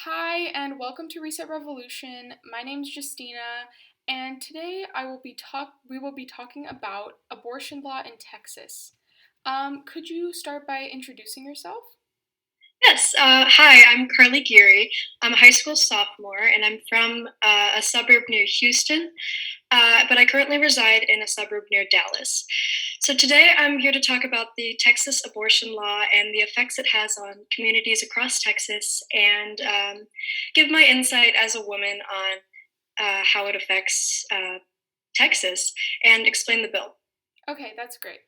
Hi, and welcome to Reset Revolution. My name's Justina, and today we will be talking about abortion law in Texas. Could you start by introducing yourself? Yes. Hi, I'm Carly Geary. I'm a high school sophomore, and I'm from a suburb near Houston, but I currently reside in a suburb near Dallas. So today I'm here to talk about the Texas abortion law and the effects it has on communities across Texas, and give my insight as a woman on how it affects Texas and explain the bill. Okay, that's great.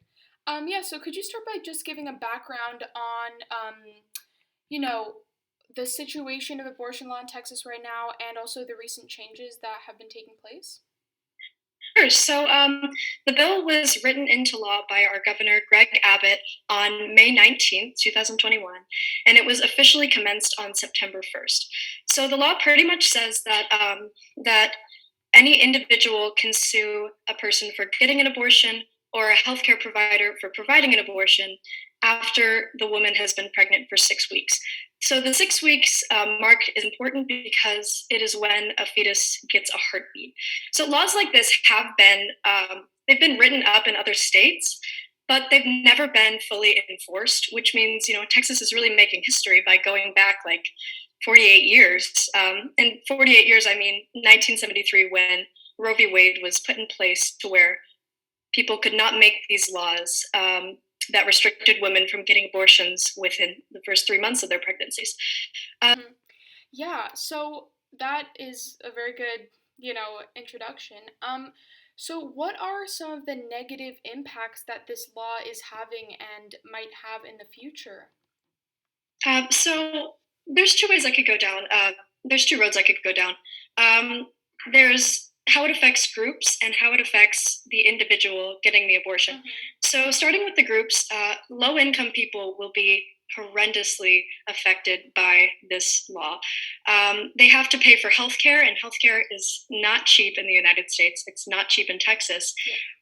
Yeah, so could you start by just giving a background on, you know, the situation of abortion law in Texas right now and also the recent changes that have been taking place? Sure. The bill was written into law by our governor, Greg Abbott, on May 19th, 2021, and it was officially commenced on September 1st. So the law pretty much says that any individual can sue a person for getting an abortion or a healthcare provider for providing an abortion after the woman has been pregnant for 6 weeks. So the 6 weeks mark is important because it is when a fetus gets a heartbeat. So laws like this have been they've been written up in other states, but they've never been fully enforced. Which means Texas is really making history by going back like 48 years. And 48 years, I mean 1973 when Roe v. Wade was put in place to where people could not make these laws that restricted women from getting abortions within the first 3 months of their pregnancies. Uh, Mhm. Yeah, so that is a very good, introduction. So what are some of the negative impacts that this law is having and might have in the future? so there's two ways I could go down. There's two roads I could go down. Um, there's how it affects groups and how it affects the individual getting the abortion. Mm-hmm. So starting with the groups, low income people will be horrendously affected by this law. They have to pay for healthcare, and healthcare is not cheap in the United States. It's not cheap in Texas,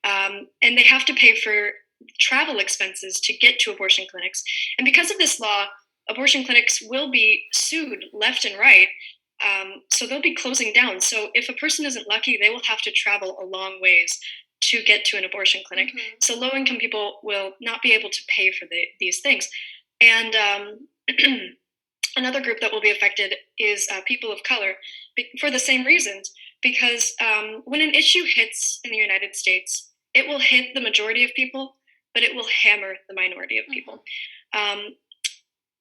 Yeah. and they have to pay for travel expenses to get to abortion clinics. And because of this law, abortion clinics will be sued left and right. So they'll be closing down. So if a person isn't lucky, they will have to travel a long ways to get to an abortion clinic. Mm-hmm. So low income people will not be able to pay for these things. And another group that will be affected is people of color for the same reasons. Because when an issue hits in the United States, it will hit the majority of people, but it will hammer the minority of Mm-hmm. people. Um,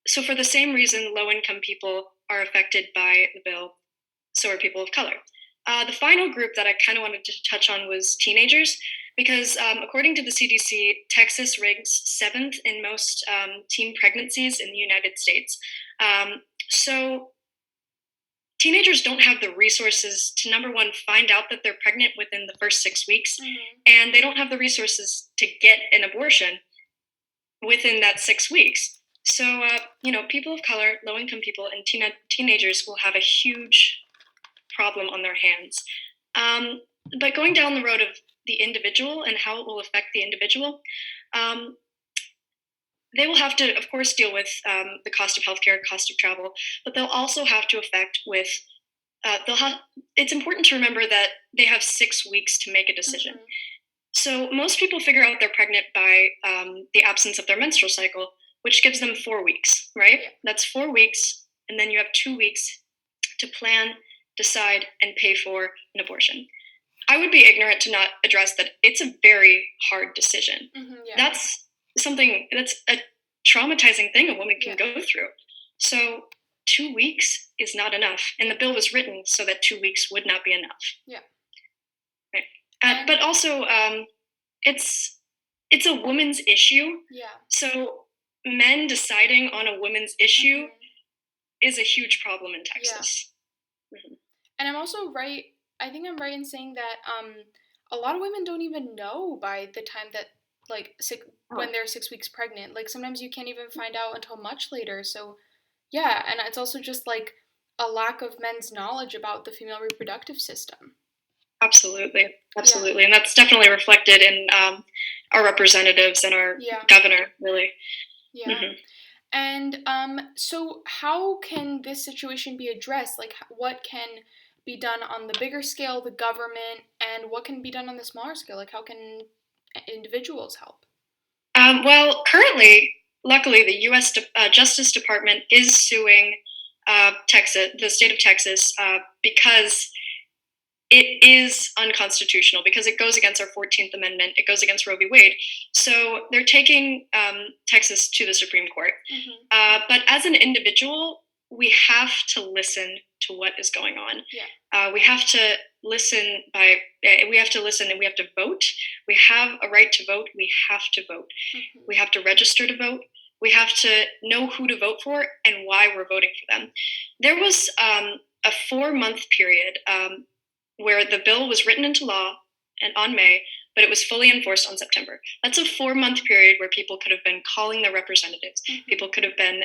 so, for the same reason, low income people are affected by the bill, so are people of color. The final group that I kind of wanted to touch on was teenagers, because according to the CDC, Texas ranks seventh in most teen pregnancies in the United States. Um, so, teenagers don't have the resources to, number one, find out that they're pregnant within the first 6 weeks, Mm-hmm. and they don't have the resources to get an abortion within that 6 weeks. So, people of color, low income people, and teenagers will have a huge problem on their hands. Um, but going down the road of the individual and how it will affect the individual, um, they will have to, of course, deal with the cost of healthcare, cost of travel, but they'll also have to affect with. They'll have. It's important to remember that they have 6 weeks to make a decision. Mm-hmm. So most people figure out they're pregnant by the absence of their menstrual cycle, which gives them 4 weeks, right? Yeah. That's 4 weeks, and then you have 2 weeks to plan, decide, and pay for an abortion. I would be ignorant to not address that it's a very hard decision. Mm-hmm. Yeah. That's that's a traumatizing thing a woman can Yeah. go through. So 2 weeks is not enough, and the bill was written so that 2 weeks would not be enough. Yeah. Right? And But also, it's it's a woman's issue. yeah. So men deciding on a woman's issue Mm-hmm. is a huge problem in Yeah. Texas. Mhm. And I'm also right. I think I'm right in saying that a lot of women don't even know by the time that when Oh, they're 6 weeks pregnant. Like sometimes you can't even find out until much later. So yeah, and it's also just like a lack of men's knowledge about the female reproductive system. absolutely, Yeah, absolutely, and that's definitely reflected in our representatives and our yeah, governor. Really. yeah. Hmm. And so how can this situation be addressed? Like, what can be done on the bigger scale, the government, and what can be done on the smaller scale? Like, how can individuals help? Well, currently, luckily, the U.S. Justice Department is suing Texas, the state of Texas, because it is unconstitutional because it goes against our 14th Amendment. It goes against Roe v. Wade. So they're taking Texas to the Supreme Court. Hmm. But as an individual, we have to listen to what is going on. Yeah. We have to listen we have to listen and we have to vote. We have a right to vote. We have to vote. Hmm. We have to register to vote. We have to know who to vote for and why we're voting for them. There was a 4 month period where the bill was written into law and on May, but it was fully enforced on September. That's a 4 month period where people could have been calling their representatives. Hmm. People could have been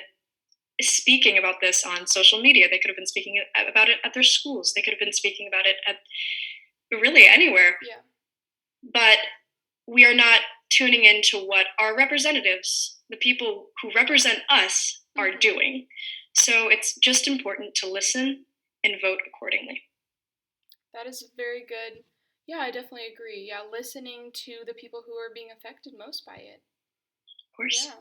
speaking about this on social media. They could have been speaking about it at their schools. They could have been speaking about it at really anywhere. Yeah. But we are not tuning into what our representatives, the people who represent us, are Hmm. doing. So it's just important to listen and vote accordingly. That is very good. Yeah, I definitely agree. Yeah, listening to the people who are being affected most by it. Of course. Yeah.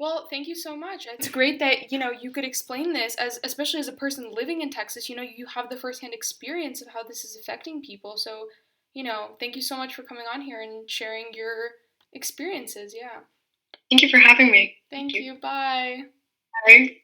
Well, thank you so much. It's great that, you could explain this as especially as a person living in Texas, you have the firsthand experience of how this is affecting people. So, thank you so much for coming on here and sharing your experiences. Yeah. Thank you for having me. Thank Thank you. you. Bye. Bye.